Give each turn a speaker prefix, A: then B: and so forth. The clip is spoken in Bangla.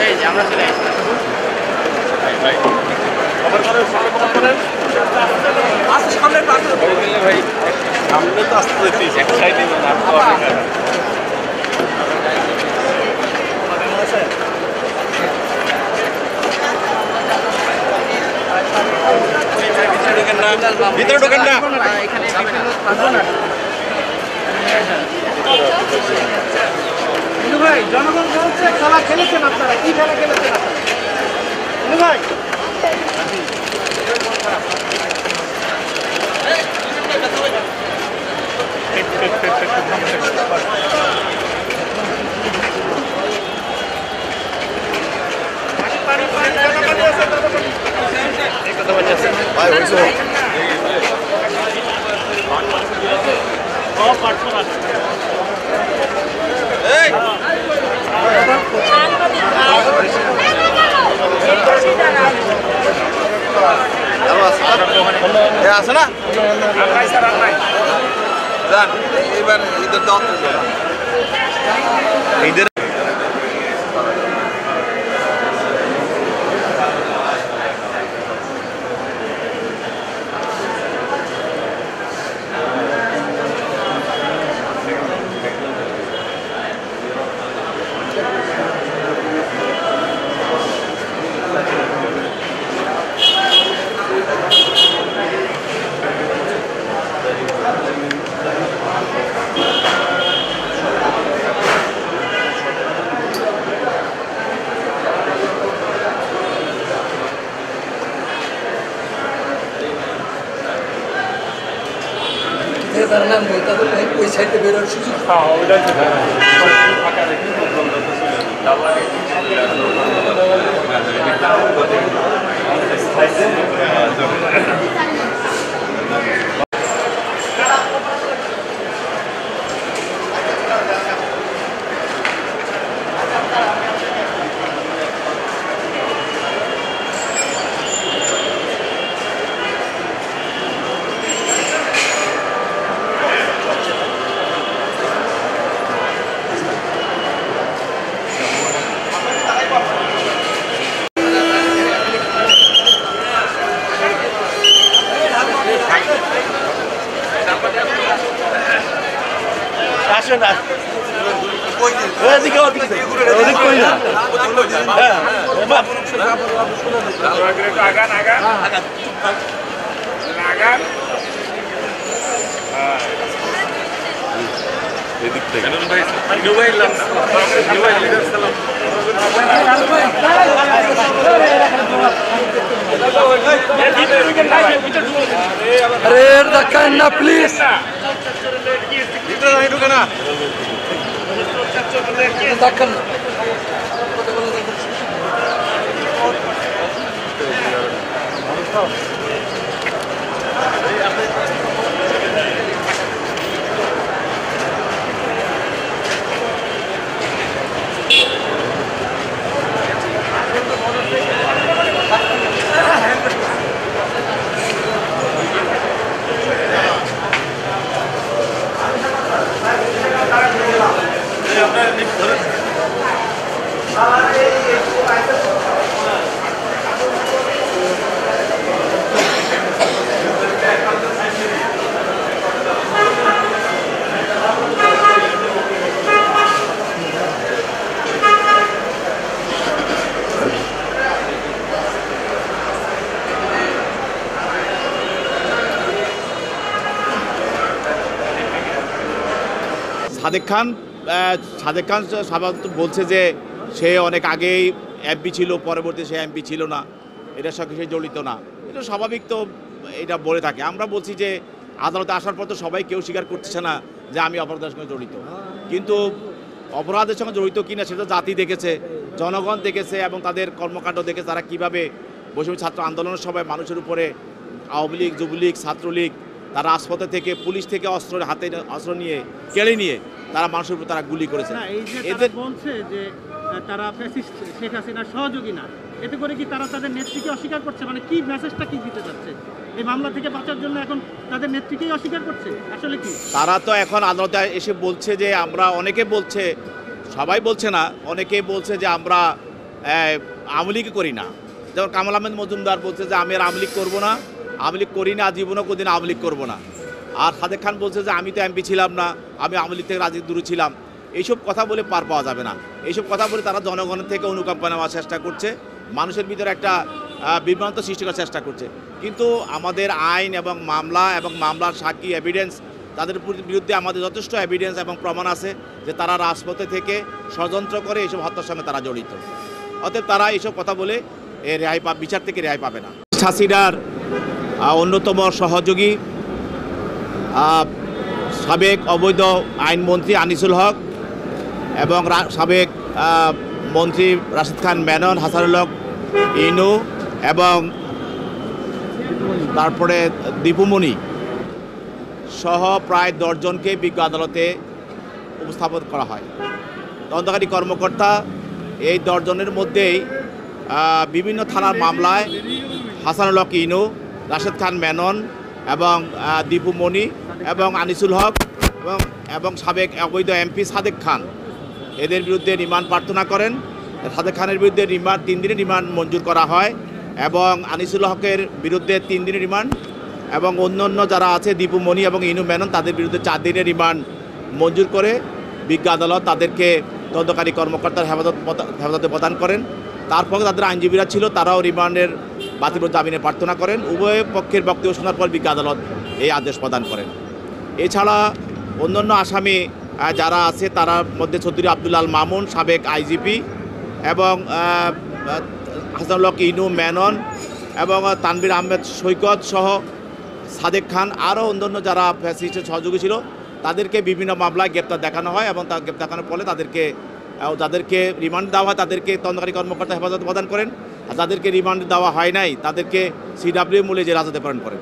A: এই যে আমরা চলে আসছি।
B: সামনে তো আসতে দিতেছি এক সাইডে ভিতরে ঢোকেন না।
A: এখানে বিভিন্ন
C: ভাই জনগণ বলছে খেলা খেলেছেন আপনারা, কি খেলা খেলেছেন আপনারা ভাই?
B: আছে না এবার ঈদের দাওয়াত ঈদের
C: ওই সাইডে বেরোর সুযোগ
B: আসেন না ওদিকে ওদিকে ওদিক কই না হ্যাঁ আগান আগান আগান আগান এদিক থেকে ভাই মোবাইল লাম মোবাইল লিডার সালাম
C: अरे धक्का ना प्लीज
B: ভিতরে নাই ঢুকে না
C: धक्का
D: সাদেক খান সাধারণত বলছে যে সে অনেক আগেই এমপি ছিল, পরবর্তী সে এমপি ছিল না, এটার সঙ্গে সে জড়িত না, এটা স্বাভাবিক। তো এটা বলে থাকে। আমরা বলছি যে আদালতে আসার পর তো সবাই কেউ স্বীকার করছে না যে আমি অপরাধের সঙ্গে জড়িত, কিন্তু অপরাধের সঙ্গে জড়িত কিনা সেটা জাতি দেখেছে, জনগণ দেখেছে এবং তাদের কর্মকাণ্ড দেখে তারা কীভাবে বৈষম্য ছাত্র আন্দোলনের সময় মানুষের উপরে আওয়ামী লীগ, যুবলীগ, ছাত্রলীগ তারা রাজপথে থেকে পুলিশ থেকে অস্ত্র নিয়ে কেড়ে নিয়ে তারা মানুষের উপর তারা গুলি করেছে।
E: এদের বলছে যে তারা ফ্যাসিস্ট শেখ হাসিনার সহযোগী না, এতে করে কি তারা তাদের নেত্রীকে অস্বীকার করছে? মানে কি মেসেজটা কি দিতে যাচ্ছে? এই মামলা থেকে বাঁচার জন্য এখন তাদের নেত্রীকেই অস্বীকার করছে আসলে কি?
D: তারা তো এখন আদালতে এসে বলছে যে আমরা, অনেকে বলছে, সবাই বলছে না, অনেকেই বলছে যে আমরা আওয়ামী লীগই করি না। যেমন কামাল আহমেদ মজুমদার বলছে যে আমি আর আওয়ামী লীগ করবো না, আওয়ামী লীগ করি না, জীবনও কোনদিন আওয়ামী লীগ করবো না। আর সাদেক খান বলছে যে আমি তো এমপি ছিলাম না, আমি আওয়ামী লীগ থেকে রাজনীতি দূরে ছিলাম। এইসব কথা বলে পার পাওয়া যাবে না। এইসব কথা বলে তারা জনগণের থেকে অনুকম্পা নেওয়ার চেষ্টা করছে, মানুষের ভিতরে একটা বিভ্রান্ত সৃষ্টি করার চেষ্টা করছে। কিন্তু আমাদের আইন এবং মামলার সাক্ষী এভিডেন্স, তাদের বিরুদ্ধে আমাদের যথেষ্ট এভিডেন্স এবং প্রমাণ আছে যে তারা রাজপথে থেকে ষড়যন্ত্র করে এইসব হত্যার সঙ্গে তারা জড়িত। অতএব তারা এইসব কথা বলে বিচার থেকে রেহাই পাবে না। হাসিনার অন্যতম সহযোগী সাবেক অবৈধ আইনমন্ত্রী আনিসুল হক এবং সাবেক মন্ত্রী রাশিদ খান মেনন, হাসানুল হক ইনু এবং তারপরে দীপুমণি সহ প্রায় 10 জনকে বিজ্ঞ আদালতে উপস্থাপন করা হয়। তদন্তকারী কর্মকর্তা এই 10 জনের মধ্যেই বিভিন্ন থানার মামলায় হাসানুল হক ইনু, রাশেদ খান মেনন এবং দীপুমণি এবং আনিসুল হক এবং সাবেক অবৈধ এমপি সাদেক খান এদের বিরুদ্ধে রিমান্ড প্রার্থনা করেন। সাদেক খানের বিরুদ্ধে 3 দিনের রিমান্ড মঞ্জুর করা হয় এবং আনিসুল হকের বিরুদ্ধে 3 দিনের রিমান্ড এবং অন্যান্য যারা আছে দীপুমণি এবং ইনু মেনন তাদের বিরুদ্ধে 4 দিনের রিমান্ড মঞ্জুর করে বিজ্ঞ আদালত তাদেরকে তদন্তকারী কর্মকর্তার হেফাজতে প্রদান করেন। তারপর তাদের আইনজীবীরা ছিল, তারাও রিমান্ডের বাতিল জামিনে প্রার্থনা করেন। উভয় পক্ষের বক্তব্য শোনার পর বিজ্ঞ আদালত এই আদেশ প্রদান করেন। এছাড়া অন্যান্য আসামি যারা আছে তার মধ্যে চৌধুরী আব্দুল আল মামুন, সাবেক আইজিপি এবং হাসানুল হক ইনু মেনন এবং তানভীর আহমেদ সৈকত সহ সাদেক খান আরও অন্যান্য যারা ফ্যাসিস্টের সহযোগী ছিল তাদেরকে বিভিন্ন মামলায় গ্রেপ্তার দেখানো হয় এবং তা গ্রেপ্তার দেখানোর ফলে যাদেরকে রিমান্ড দেওয়া হয় তাদেরকে তদন্তকারী কর্মকর্তা হেফাজত প্রদান করেন, আর যাদেরকে রিমান্ড দেওয়া হয় নাই তাদেরকে CW মূলে জেল হাজতে প্রেরণ করেন।